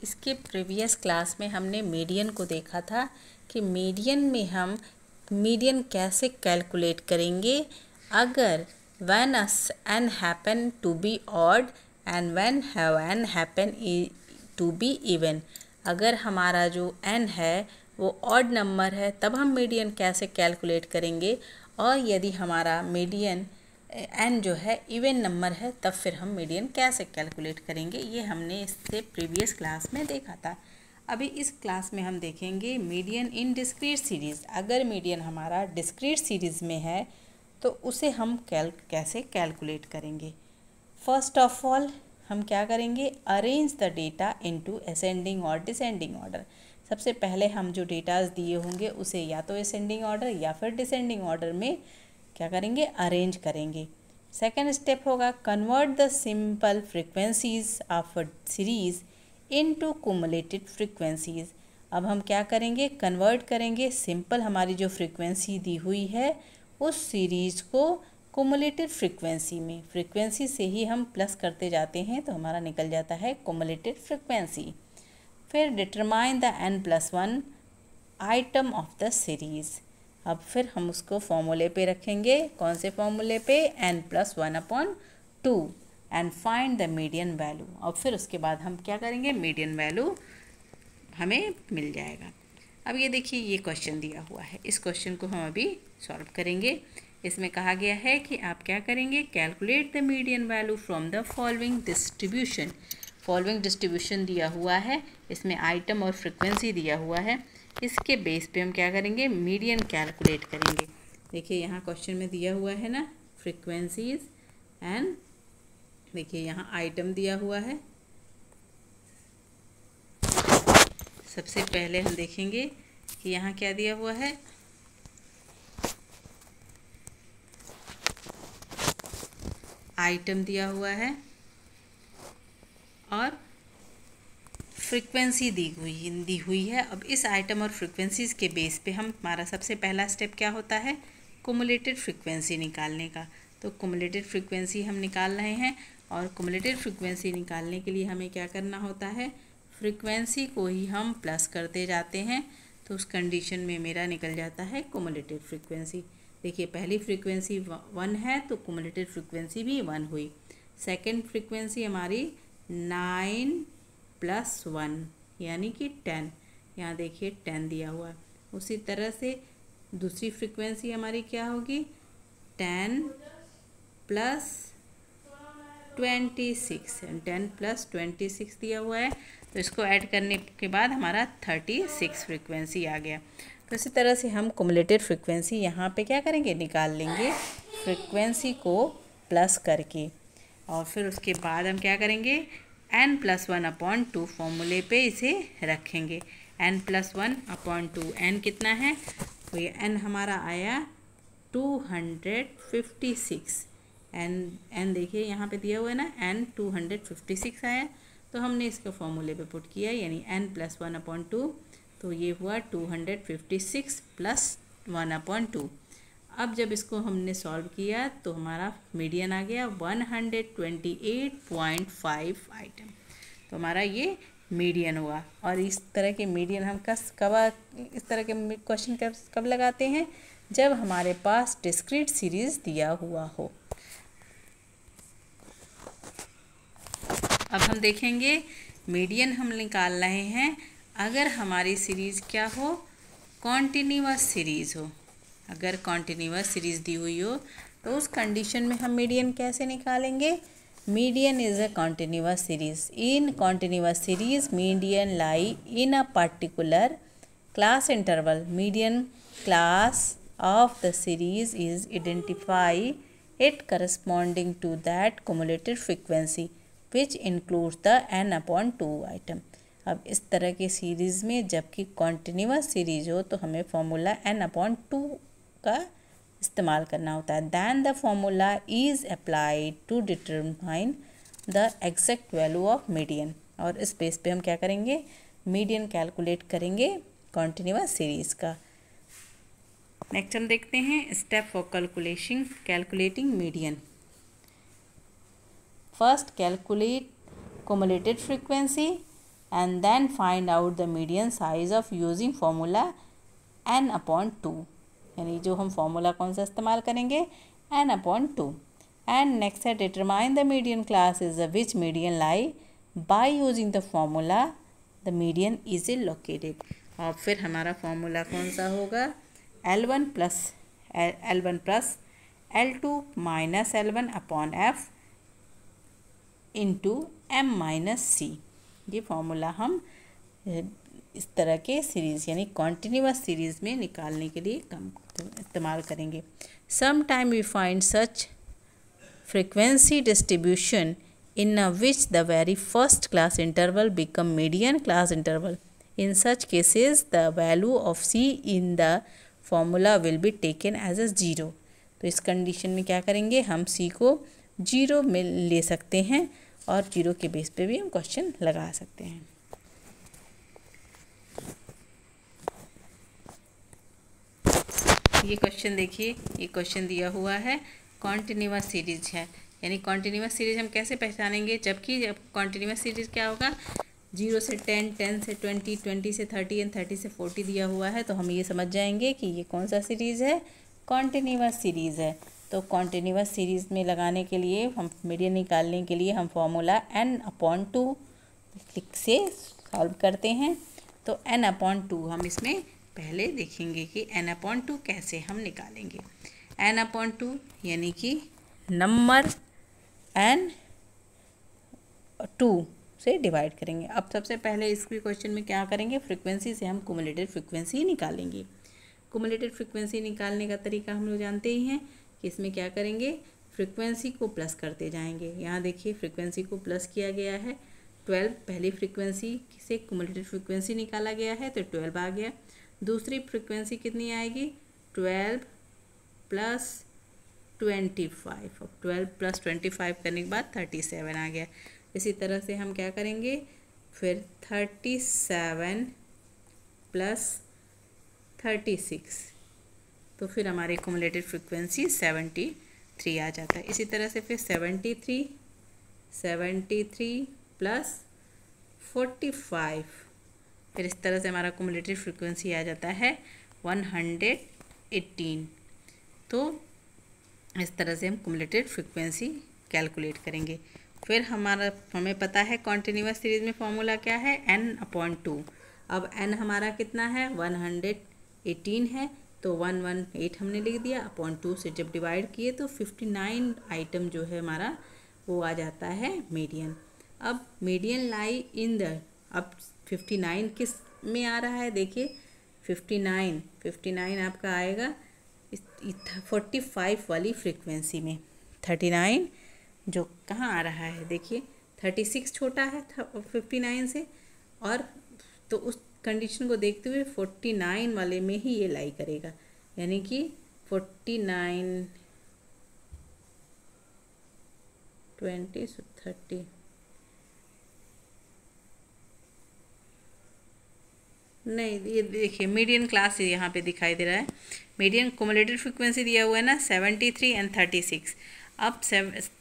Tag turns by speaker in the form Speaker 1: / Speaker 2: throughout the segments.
Speaker 1: इसके previous class में हमने मीडियन को देखा था कि मीडियन में हम मीडियन कैसे कैलकुलेट करेंगे अगर when n happen to be odd and when n happen to be even। अगर हमारा जो n है वो ऑड नंबर है तब हम मीडियन कैसे कैलकुलेट करेंगे, और यदि हमारा मीडियन n जो है इवन नंबर है तब फिर हम मीडियन कैसे कैलकुलेट करेंगे। ये हमने इससे प्रीवियस क्लास में देखा था। अभी इस क्लास में हम देखेंगे मीडियन इन डिस्क्रीट सीरीज़। अगर मीडियन हमारा डिस्क्रीट सीरीज़ में है तो उसे हम कैसे कैलकुलेट करेंगे। फर्स्ट ऑफ ऑल हम क्या करेंगे, arrange the data into ascending और डिसेंडिंग ऑर्डर। सबसे पहले हम जो डेटाज दिए होंगे उसे या तो असेंडिंग ऑर्डर या फिर डिसेंडिंग ऑर्डर में क्या करेंगे, अरेंज करेंगे। सेकेंड स्टेप होगा convert the simple frequencies of a series into cumulated frequencies. अब हम क्या करेंगे, कन्वर्ट करेंगे सिंपल हमारी जो फ्रीक्वेंसी दी हुई है उस सीरीज़ को कुमुलेटेड फ्रीक्वेंसी में। फ्रीक्वेंसी से ही हम प्लस करते जाते हैं तो हमारा निकल जाता है कुमुलेटेड फ्रीक्वेंसी। फिर determine the n+1 item of the series. अब फिर हम उसको फॉर्मूले पे रखेंगे। कौन से फॉर्मूले पे, n+1/2 and find the median value. और फिर उसके बाद हम क्या करेंगे, मीडियन वैल्यू हमें मिल जाएगा। अब ये देखिए ये क्वेश्चन दिया हुआ है, इस क्वेश्चन को हम अभी सॉल्व करेंगे। इसमें कहा गया है कि आप क्या करेंगे, calculate the median value from the following distribution. Following distribution दिया हुआ है, इसमें आइटम और फ्रिक्वेंसी दिया हुआ है। इसके बेस पे हम क्या करेंगे, मीडियन कैलकुलेट करेंगे। देखिए यहाँ क्वेश्चन में दिया हुआ है ना फ्रिक्वेंसीज एंड देखिए यहाँ आइटम दिया हुआ है। सबसे पहले हम देखेंगे कि यहाँ क्या दिया हुआ है, आइटम दिया हुआ है और फ्रीक्वेंसी दी हुई है। अब इस आइटम और फ्रीक्वेंसीज के बेस पे हमारा सबसे पहला स्टेप क्या होता है, कुमुलेटेड फ्रीक्वेंसी निकालने का। तो कुमुलेटेड फ्रीक्वेंसी हम निकाल रहे हैं और कुमुलेटेड फ्रीक्वेंसी निकालने के लिए हमें क्या करना होता है, फ्रीक्वेंसी को ही हम प्लस करते जाते हैं तो उस कंडीशन में मेरा निकल जाता है कुमुलेटेड फ्रीक्वेंसी। देखिए पहली फ्रीक्वेंसी 1 है तो कुमुलेटेड फ्रीक्वेंसी भी 1 हुई। सेकंड फ्रीक्वेंसी हमारी 9+1 यानी कि 10, यहाँ देखिए 10 दिया हुआ है। उसी तरह से दूसरी फ्रीक्वेंसी हमारी क्या होगी, 10+26, 10+26 दिया हुआ है। तो इसको ऐड करने के बाद हमारा 36 फ्रीक्वेंसी आ गया। तो इसी तरह से हम कुमुलेटेड फ्रीक्वेंसी यहाँ पे क्या करेंगे, निकाल लेंगे फ्रीक्वेंसी को प्लस करके। और फिर उसके बाद हम क्या करेंगे, n+1/2 फॉर्मूले पे इसे रखेंगे। n+1/2, n कितना है, तो ये n हमारा आया 256। n देखिए यहाँ पे दिया हुआ है ना, n 256 आया। तो हमने इसको फॉर्मूले पे पुट किया यानी n+1/2, तो ये हुआ 256 + 1/2। अब जब इसको हमने सॉल्व किया तो हमारा मीडियन आ गया 128.5 आइटम। तो हमारा ये मीडियन हुआ। और इस तरह के मीडियन हम इस तरह के क्वेश्चन कब लगाते हैं, जब हमारे पास डिस्क्रीट सीरीज़ दिया हुआ हो। अब हम देखेंगे मीडियन हम निकाल रहे हैं अगर हमारी सीरीज़ क्या हो, कॉन्टिन्यूअस सीरीज़ हो। अगर कॉन्टिन्यूअस सीरीज़ दी हुई हो तो उस कंडीशन में हम मीडियन कैसे निकालेंगे, median is a continuous series. In continuous series median lie in a particular class interval. Median class of the series is identify it corresponding to that cumulated frequency which includes the n/2 item. अब इस तरह की series में जबकि continuous series हो तो हमें formula n/2 का इस्तेमाल करना होता है। Then the formula is applied to determine the exact value of median. और इस बेस पे हम क्या करेंगे, मीडियन कैलकुलेट करेंगे कॉन्टिन्यूअस सीरीज़ का। नेक्स्ट हम देखते हैं step for calculating median. First calculate cumulated frequency, and then find out the median size of using formula n/2, यानी जो हम फॉर्मूला कौन सा इस्तेमाल करेंगे, n/2. एंड नेक्स्ट है determine the median class is which median lie by using the formula the median is located. और फिर हमारा फॉर्मूला कौन सा होगा, L1 plus L2 minus L1/F into M-C. ये फॉर्मूला हम इस तरह के सीरीज़ यानी कॉन्टिन्यूस सीरीज़ में निकालने के लिए इस्तेमाल करेंगे. Some time we find such frequency distribution in which the very first class interval become median class interval. In such cases the value of C in the formula will be taken as a 0. तो इस condition में क्या करेंगे, हम C को 0 में ले सकते हैं और 0 के बेस पे भी हम क्वेश्चन लगा सकते हैं. ये क्वेश्चन देखिए, ये क्वेश्चन दिया हुआ है कॉन्टिन्यूस सीरीज है, यानी कॉन्टिन्यूस सीरीज हम कैसे पहचानेंगे, जबकि जब कॉन्टिन्यूस सीरीज क्या होगा, 0 से 10, 10 से 20, 20 से 30 एंड 30 से 40 दिया हुआ है, तो हम ये समझ जाएंगे कि ये कौन सा सीरीज़ है, कॉन्टिन्यूस सीरीज़ है. तो कॉन्टिन्यूस सीरीज़ में लगाने के लिए, हम मीडियन निकालने के लिए हम फॉर्मूला n/2 से सॉल्व करते हैं. तो n/2 हम इसमें पहले देखेंगे कि n/2 कैसे हम निकालेंगे. n/2 यानी कि नंबर n/2 से डिवाइड करेंगे. अब सबसे पहले इस क्वेश्चन में क्या करेंगे, फ्रीक्वेंसी से हम कुमुलेटेड फ्रीक्वेंसी निकालेंगे. कुमुलेटेड फ्रीक्वेंसी निकालने का तरीका हम लोग जानते ही हैं कि इसमें क्या करेंगे, फ्रीक्वेंसी को प्लस करते जाएंगे. यहाँ देखिए फ्रीक्वेंसी को प्लस किया गया है, 12 पहली फ्रीक्वेंसी से कुमुलेटेड फ्रीक्वेंसी निकाला गया है तो 12 आ गया. दूसरी फ्रीक्वेंसी कितनी आएगी, 12 प्लस 25. अब 12 प्लस 25 करने के बाद 37 आ गया. इसी तरह से हम क्या करेंगे, फिर 37 प्लस 36, तो फिर हमारी कुमुलेटेड फ्रीक्वेंसी 73 आ जाता है. इसी तरह से फिर 73 प्लस 45, फिर इस तरह से हमारा कुमुलेटेड फ्रीक्वेंसी आ जाता है 118. तो इस तरह से हम कुमुलेटेड फ्रीक्वेंसी कैलकुलेट करेंगे. फिर हमें पता है कॉन्टिन्यूस सीरीज में फॉर्मूला क्या है, n/2. अब n हमारा कितना है, 118 है, तो 118 हमने लिख दिया. /2 से जब डिवाइड किए तो 59 आइटम जो है हमारा वो आ जाता है मीडियन. अब मीडियन लाई इन द, अब 59 किस में आ रहा है, देखिए 59 आपका आएगा 45 वाली फ्रीक्वेंसी में. 39 जो कहाँ आ रहा है, देखिए 36 छोटा है 59 से, और तो उस कंडीशन को देखते हुए 49 वाले में ही ये लाई करेगा, यानी कि 49 20 30 नहीं, ये देखिए मीडियन क्लास यहाँ पे दिखाई दे रहा है. मीडियन कुमुलेटेड फ्रीक्वेंसी दिया हुआ है ना 73 एंड 36. अब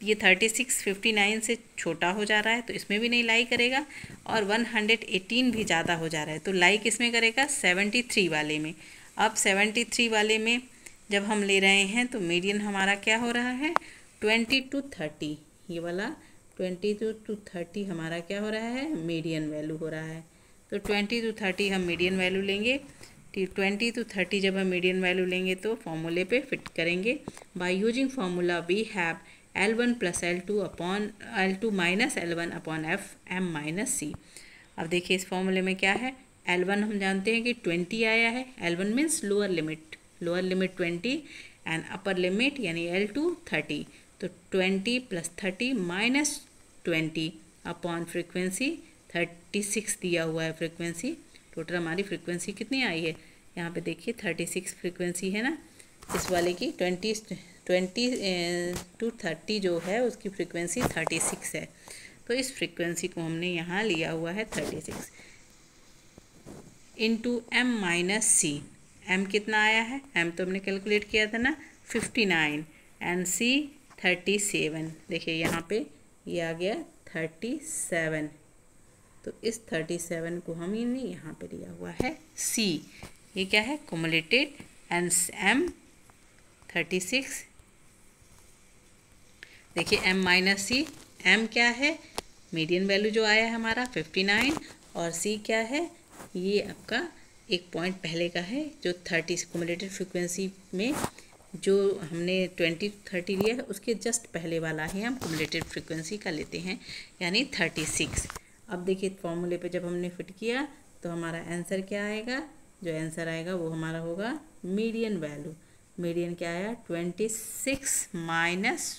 Speaker 1: ये 36 59 से छोटा हो जा रहा है तो इसमें भी नहीं लाई करेगा, और 118 भी ज़्यादा हो जा रहा है तो लाई किस में करेगा, 73 वाले में. अब 73 वाले में जब हम ले रहे हैं तो मीडियन हमारा क्या हो रहा है, 20 to 30. ये वाला 20 to 30 हमारा क्या हो रहा है, मीडियन वैल्यू हो रहा है. तो 20 to 30 हम मीडियन वैल्यू लेंगे. 20 to 30 जब हम मीडियन वैल्यू लेंगे तो फॉर्मूले पे फिट करेंगे. By using formula we have L1 plus L2 minus L1/F M-C. अब देखिए इस फॉर्मूले में क्या है, L1 हम जानते हैं कि 20 आया है. L1 means lower limit 20 and upper limit यानी L2 30. तो 20 प्लस 30 माइनस 20 अपॉन फ्रीक्वेंसी 36 दिया हुआ है फ्रीक्वेंसी. टोटल हमारी फ्रीक्वेंसी कितनी आई है, यहाँ पे देखिए 36 फ्रीक्वेंसी है ना, इस वाले की 20 to 30 जो है उसकी फ्रीक्वेंसी 36 है. तो इस फ्रीक्वेंसी को हमने यहाँ लिया हुआ है 36 इंटू M-C. M कितना आया है, M तो हमने कैलकुलेट किया था ना 59 एंड C 37. देखिए यहाँ पे ये आ गया 37. तो इस 37 को हमने यहाँ पे लिया हुआ है C। ये क्या है? कुमुलेटेड M 36। देखिए M माइनस C, M क्या है? मीडियन वैल्यू जो आया है हमारा 59, और C क्या है? ये आपका एक पॉइंट पहले का है जो 30 कुमुलेटेड फ्रीक्वेंसी में जो हमने 20-30 लिया है उसके जस्ट पहले वाला ही हम कुमुलेटेड फ्रीक्वेंसी का लेते हैं, यानी 36। अब देखिए फॉर्मूले पे जब हमने फिट किया तो हमारा आंसर क्या आएगा? जो आंसर आएगा वो हमारा होगा मीडियन वैल्यू। मीडियन क्या आया? 26 माइनस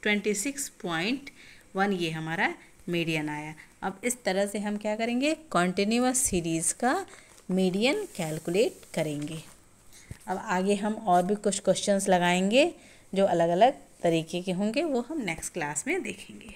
Speaker 1: 26.1, ये हमारा मीडियन आया। अब इस तरह से हम क्या करेंगे? कॉन्टिन्यूअस सीरीज़ का मीडियन कैलकुलेट करेंगे। अब आगे हम और भी कुछ क्वेश्चंस लगाएंगे जो अलग अलग तरीके के होंगे, वो हम नेक्स्ट क्लास में देखेंगे।